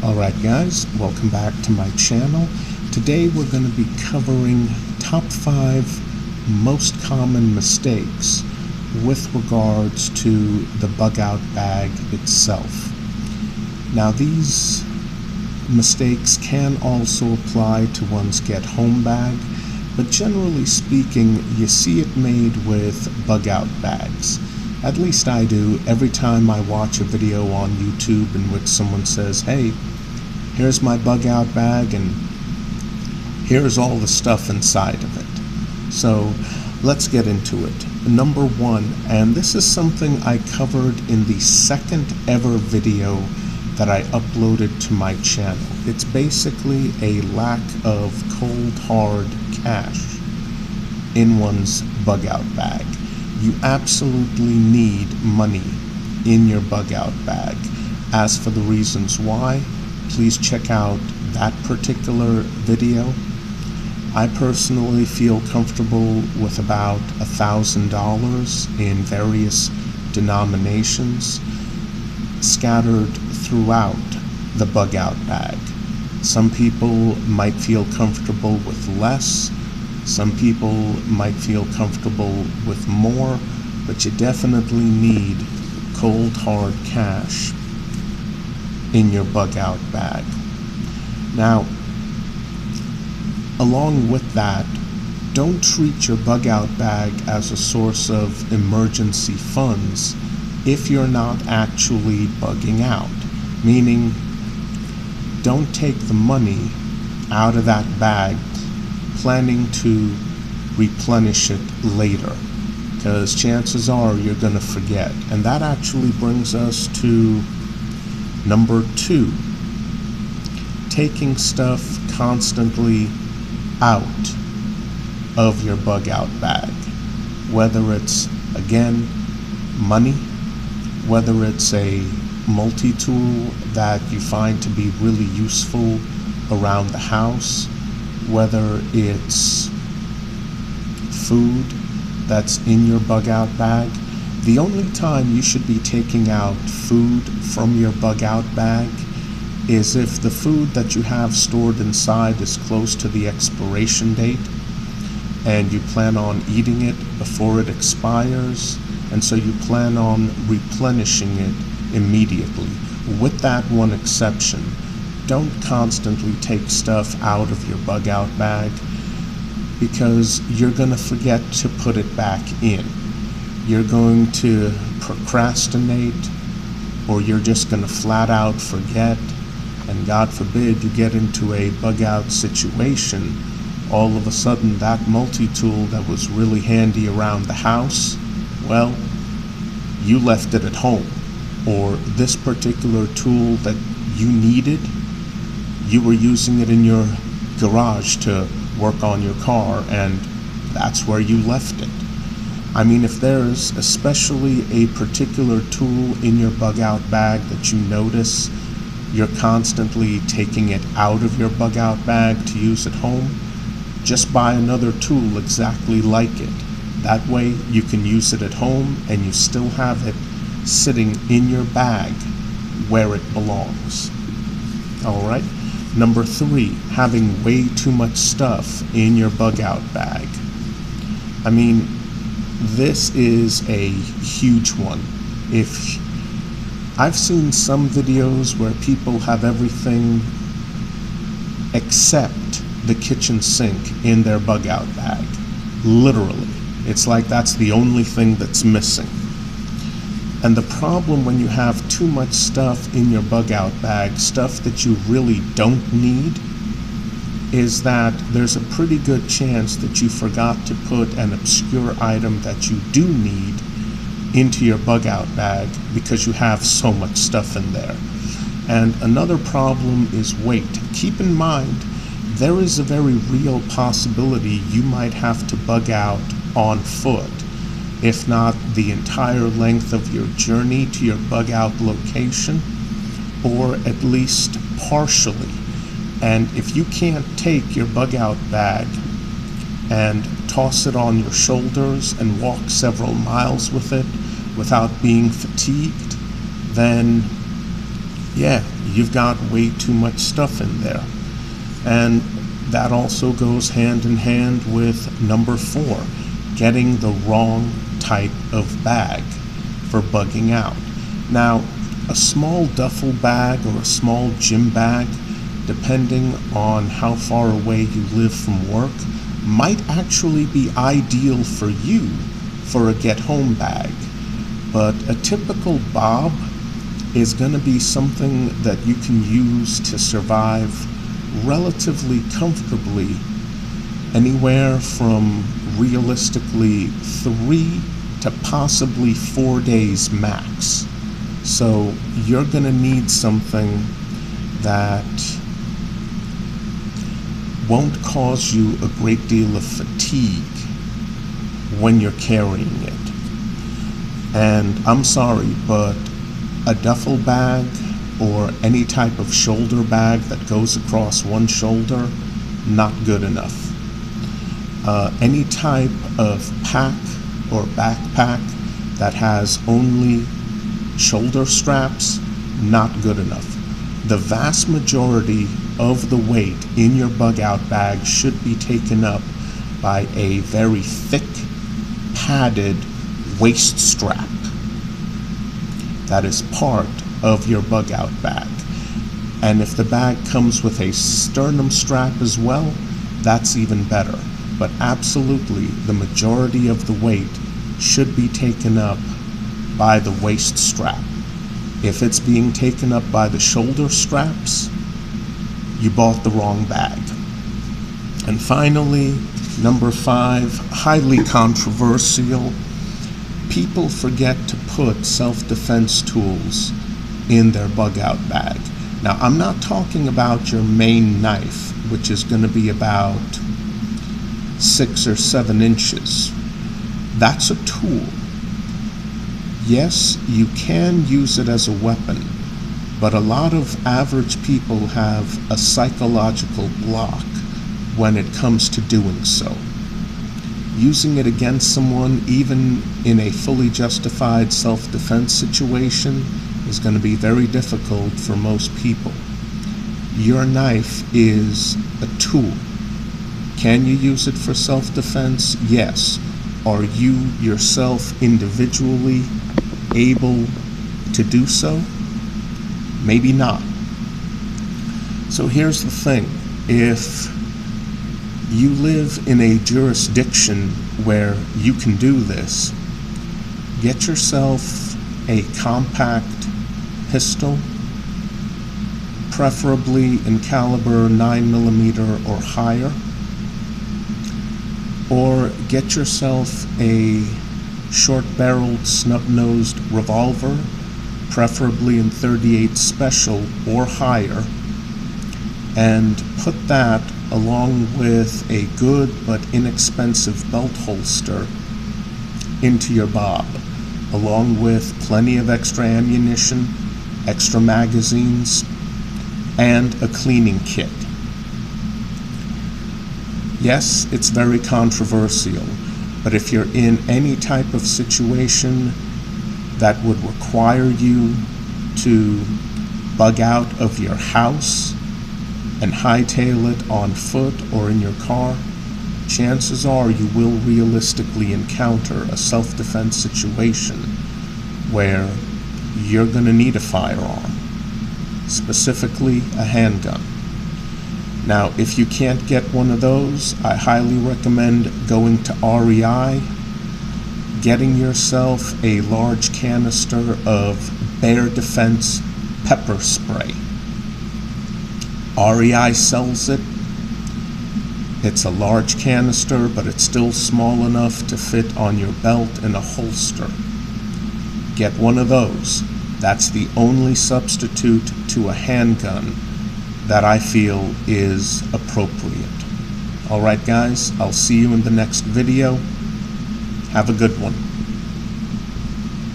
Alright guys, welcome back to my channel. Today we're going to be covering top 5 most common mistakes with regards to the bug out bag itself. Now these mistakes can also apply to one's get home bag, but generally speaking you see it made with bug out bags. At least I do every time I watch a video on YouTube in which someone says, hey, here's my bug out bag and here's all the stuff inside of it. So let's get into it. Number 1, and this is something I covered in the second ever video that I uploaded to my channel. It's basically a lack of cold hard cash in one's bug out bag. You absolutely need money in your bug out bag. As for the reasons why, please check out that particular video. I personally feel comfortable with about $1,000 in various denominations scattered throughout the bug out bag. Some people might feel comfortable with less. Some people might feel comfortable with more, but you definitely need cold hard cash in your bug out bag. Now, along with that, don't treat your bug out bag as a source of emergency funds if you're not actually bugging out. Meaning, don't take the money out of that bag planning to replenish it later, because chances are you're going to forget. And that actually brings us to number 2, taking stuff constantly out of your bug out bag, whether it's, again, money, whether it's a multi-tool that you find to be really useful around the house, whether it's food that's in your bug out bag. The only time you should be taking out food from your bug out bag is if the food that you have stored inside is close to the expiration date and you plan on eating it before it expires, and so you plan on replenishing it immediately. With that one exception, don't constantly take stuff out of your bug out bag, because you're going to forget to put it back in. You're going to procrastinate, or you're just going to flat out forget, and God forbid you get into a bug out situation. All of a sudden that multi-tool that was really handy around the house, well, you left it at home. Or this particular tool that you needed, you were using it in your garage to work on your car, and that's where you left it. I mean, if there's especially a particular tool in your bug out bag that you notice you're constantly taking it out of your bug out bag to use at home, just buy another tool exactly like it. That way you can use it at home and you still have it sitting in your bag where it belongs. Alright, number 3, having way too much stuff in your bug out bag. I mean, this is a huge one. If I've seen some videos where people have everything except the kitchen sink in their bug out bag. Literally. It's like that's the only thing that's missing. And the problem when you have too much stuff in your bug out bag, stuff that you really don't need, is that there's a pretty good chance that you forgot to put an obscure item that you do need into your bug out bag because you have so much stuff in there. And another problem is weight. Keep in mind, there is a very real possibility you might have to bug out on foot, if not the entire length of your journey to your bug out location, or at least partially. And if you can't take your bug out bag and toss it on your shoulders and walk several miles with it without being fatigued, then yeah, you've got way too much stuff in there. And that also goes hand in hand with number 4, getting the wrong type of bag for bugging out. Now, a small duffel bag or a small gym bag, depending on how far away you live from work, might actually be ideal for you for a get-home bag. But a typical bob is going to be something that you can use to survive relatively comfortably anywhere from realistically 3 to possibly 4 days max. So you're going to need something that won't cause you a great deal of fatigue when you're carrying it. And I'm sorry, but a duffel bag or any type of shoulder bag that goes across one shoulder, not good enough. Any type of pack or backpack that has only shoulder straps, not good enough. The vast majority of the weight in your bug out bag should be taken up by a very thick, padded waist strap that is part of your bug out bag. And if the bag comes with a sternum strap as well, that's even better. But absolutely, the majority of the weight should be taken up by the waist strap. If it's being taken up by the shoulder straps, you bought the wrong bag. And finally, number 5, highly controversial. People forget to put self-defense tools in their bug out bag. Now, I'm not talking about your main knife, which is going to be about 6 or 7 inches. That's a tool. Yes, you can use it as a weapon, but a lot of average people have a psychological block when it comes to doing so. Using it against someone, even in a fully justified self-defense situation, is going to be very difficult for most people. Your knife is a tool. Can you use it for self-defense? Yes. Are you yourself individually able to do so? Maybe not. So here's the thing. If you live in a jurisdiction where you can do this, get yourself a compact pistol, preferably in caliber 9mm or higher, or get yourself a short-barreled, snub-nosed revolver, preferably in .38 special or higher, and put that along with a good but inexpensive belt holster into your bob, along with plenty of extra ammunition, extra magazines, and a cleaning kit. Yes, it's very controversial, but if you're in any type of situation that would require you to bug out of your house and hightail it on foot or in your car, chances are you will realistically encounter a self-defense situation where you're going to need a firearm, specifically a handgun. Now, if you can't get one of those, I highly recommend going to REI, getting yourself a large canister of Bear Defense Pepperspray. REI sells it. It's a large canister, but it's still small enough to fit on your belt in a holster. Get one of those. That's the only substitute to a handgun that I feel is appropriate. Alright guys, I'll see you in the next video. Have a good one.